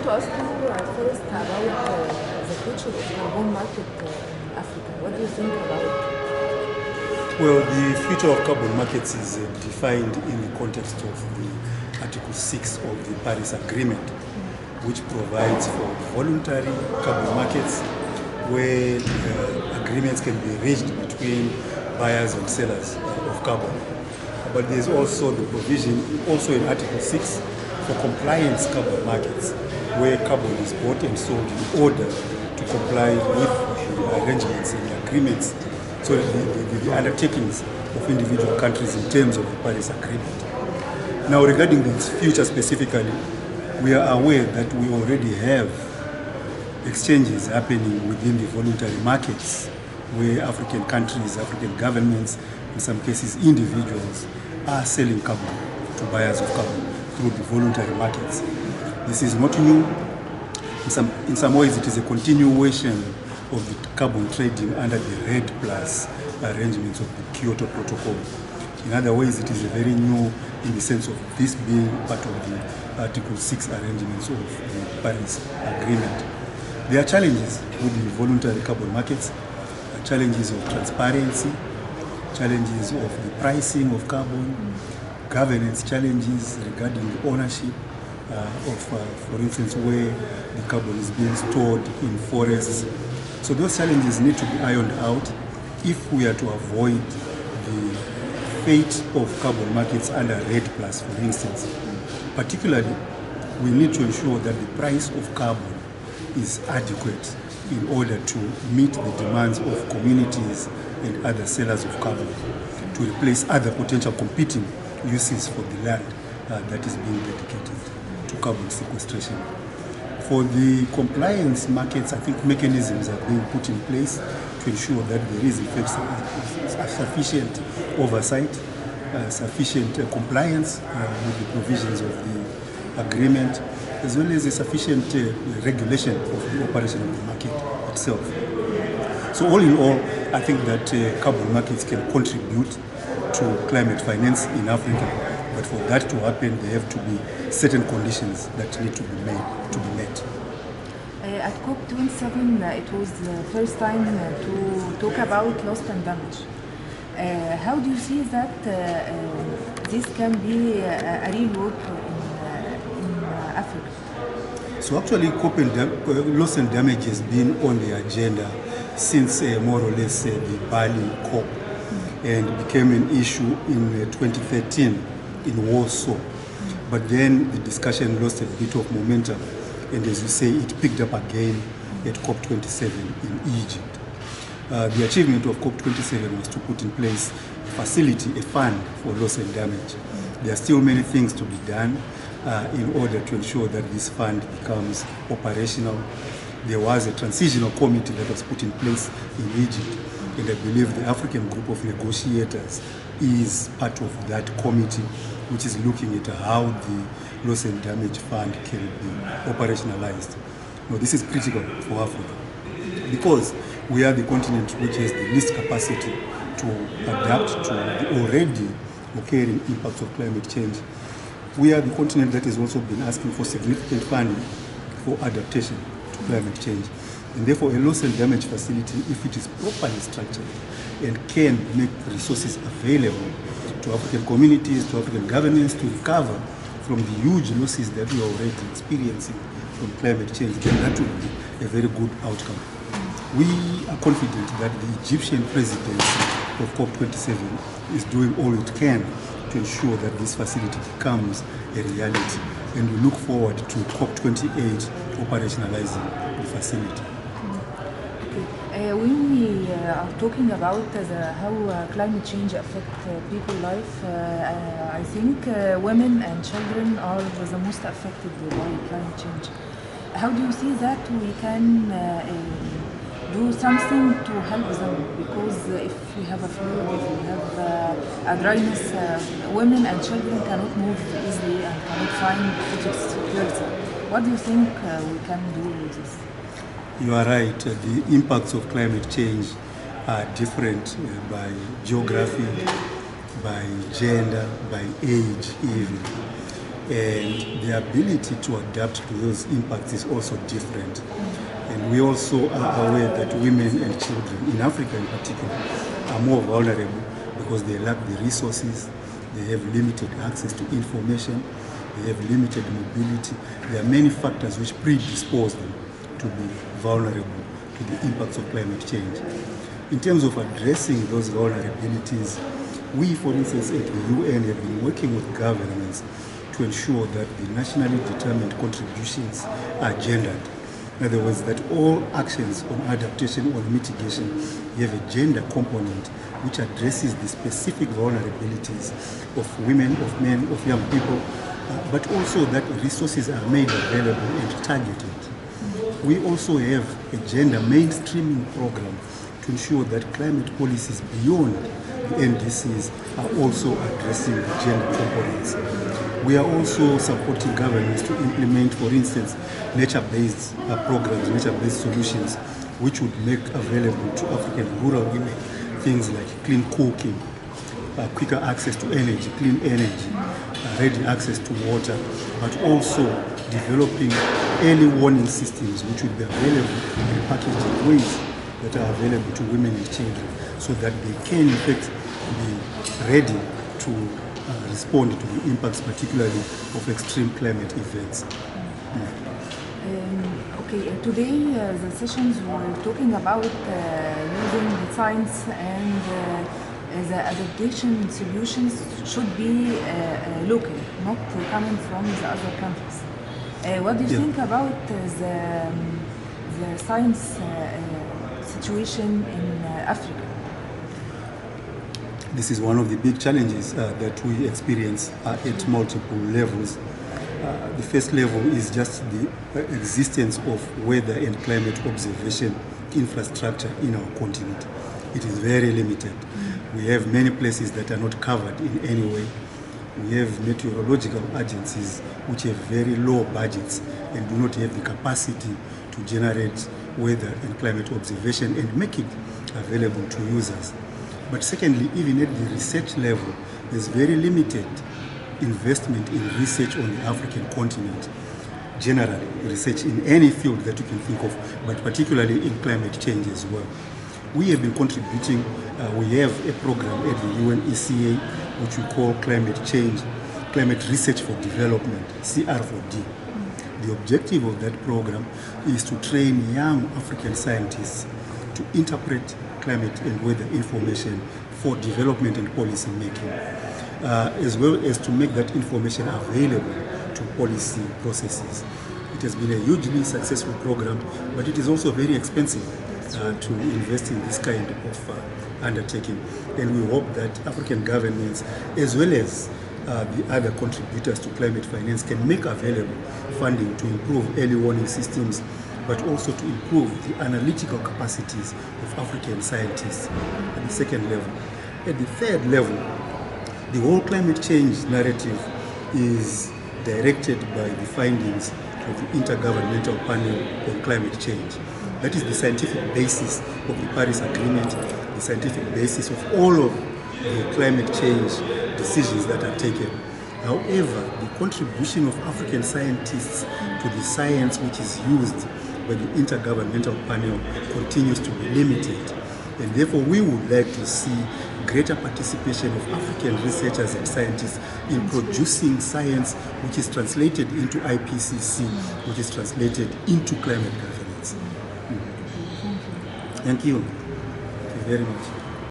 To ask you first about the future of carbon market in Africa. What do you think about it? Well, the future of carbon markets is defined in the context of the Article 6 of the Paris Agreement, which provides for voluntary carbon markets where agreements can be reached between buyers and sellers of carbon. But there's also the provision, also in Article 6, for compliance carbon markets, where carbon is bought and sold in order to comply with the arrangements and the agreements, so the undertakings of individual countries in terms of the Paris Agreement. Now, regarding its future specifically, we are aware that we already have exchanges happening within the voluntary markets where African countries, African governments, in some cases individuals, are selling carbon to buyers of carbon through the voluntary markets. This is not new. In some ways it is a continuation of the carbon trading under the RED plus arrangements of the Kyoto Protocol. In other ways it is very new in the sense of this being part of the Article 6 arrangements of the Paris Agreement. There are challenges with the voluntary carbon markets, challenges of transparency, challenges of the pricing of carbon, governance challenges regarding the ownership for instance, where the carbon is being stored in forests. So those challenges need to be ironed out if we are to avoid the fate of carbon markets under RED plus, for instance. Particularly, we need to ensure that the price of carbon is adequate in order to meet the demands of communities and other sellers of carbon, to replace other potential competing uses for the land that is being dedicated to carbon sequestration. For the compliance markets, I think mechanisms are being put in place to ensure that there is in fact sufficient oversight, sufficient compliance with the provisions of the agreement, as well as a sufficient regulation of the operation of the market itself. So all in all, I think that carbon markets can contribute to climate finance in Africa. But for that to happen, there have to be certain conditions that need to be met. At COP27, it was the first time to talk about loss and damage. How do you see that this can be a real work in Africa? So actually, loss and damage has been on the agenda since more or less the Bali COP, and became an issue in 2013 in Warsaw. But then the discussion lost a bit of momentum, and as you say, it picked up again at COP27 in Egypt. The achievement of COP27 was to put in place a facility, a fund for loss and damage. There are still many things to be done in order to ensure that this fund becomes operational. There was a transitional committee that was put in place in Egypt, and I believe the African group of negotiators is part of that committee, which is looking at how the loss and damage fund can be operationalized. Now, this is critical for Africa because we are the continent which has the least capacity to adapt to the already occurring impacts of climate change. We are the continent that has also been asking for significant funding for adaptation to climate change. And therefore, a loss and damage facility, if it is properly structured and can make resources available to African communities, to African governments to recover from the huge losses that we are already experiencing from climate change, then that would be a very good outcome. We are confident that the Egyptian presidency of COP27 is doing all it can to ensure that this facility becomes a reality, and we look forward to COP28 operationalizing the facility. When we are talking about how climate change affects people's life, I think women and children are the most affected by climate change. How do you see that we can do something to help them? Because if we have a flood, if we have a dryness, women and children cannot move easily and cannot find security. What do you think we can do with this? You are right. The impacts of climate change are different by geography, by gender, by age even. and the ability to adapt to those impacts is also different. And we also are aware that women and children, in Africa in particular, are more vulnerable because they lack the resources, they have limited access to information, they have limited mobility. There are many factors which predispose them to be vulnerable to the impacts of climate change. In terms of addressing those vulnerabilities, we, for instance, at the UN have been working with governments to ensure that the nationally determined contributions are gendered. In other words, that all actions on adaptation or mitigation have a gender component which addresses the specific vulnerabilities of women, of men, of young people, but also that resources are made available and targeted. We also have a gender mainstreaming program to ensure that climate policies beyond the NDCs are also addressing the gender components. We are also supporting governments to implement, for instance, nature-based programs, nature-based solutions, which would make available to African rural women things like clean cooking, quicker access to energy, clean energy, ready access to water, but also developing early warning systems which would be available in packaged ways that are available to women and children, so that they can in fact be ready to respond to the impacts, particularly of extreme climate events. Okay, today the sessions were talking about using science and the adaptation solutions should be local, not coming from the other countries. What do you think about the science situation in Africa? This is one of the big challenges that we experience at multiple levels. The first level is just the existence of weather and climate observation infrastructure in our continent. It is very limited. We have many places that are not covered in any way. We have meteorological agencies which have very low budgets and do not have the capacity to generate weather and climate observation and make it available to users. But secondly, even at the research level, there's very limited investment in research on the African continent. Generally, research in any field that you can think of, but particularly in climate change as well. We have been contributing, we have a program at the UNECA which we call Climate Change, Climate Research for Development, CR4D. The objective of that program is to train young African scientists to interpret climate and weather information for development and policy making, as well as to make that information available to policy processes. It has been a hugely successful program, but it is also very expensive to invest in this kind of undertaking. And we hope that African governments, as well as the other contributors to climate finance, can make available funding to improve early warning systems, but also to improve the analytical capacities of African scientists at the second level. At the third level, the whole climate change narrative is directed by the findings of the Intergovernmental Panel on Climate Change. That is the scientific basis of the Paris Agreement, the scientific basis of all of the climate change decisions that are taken. However, the contribution of African scientists to the science which is used by the Intergovernmental Panel continues to be limited. And therefore, we would like to see greater participation of African researchers and scientists in producing science which is translated into IPCC, which is translated into climate governance. Thank you. Thank you very much.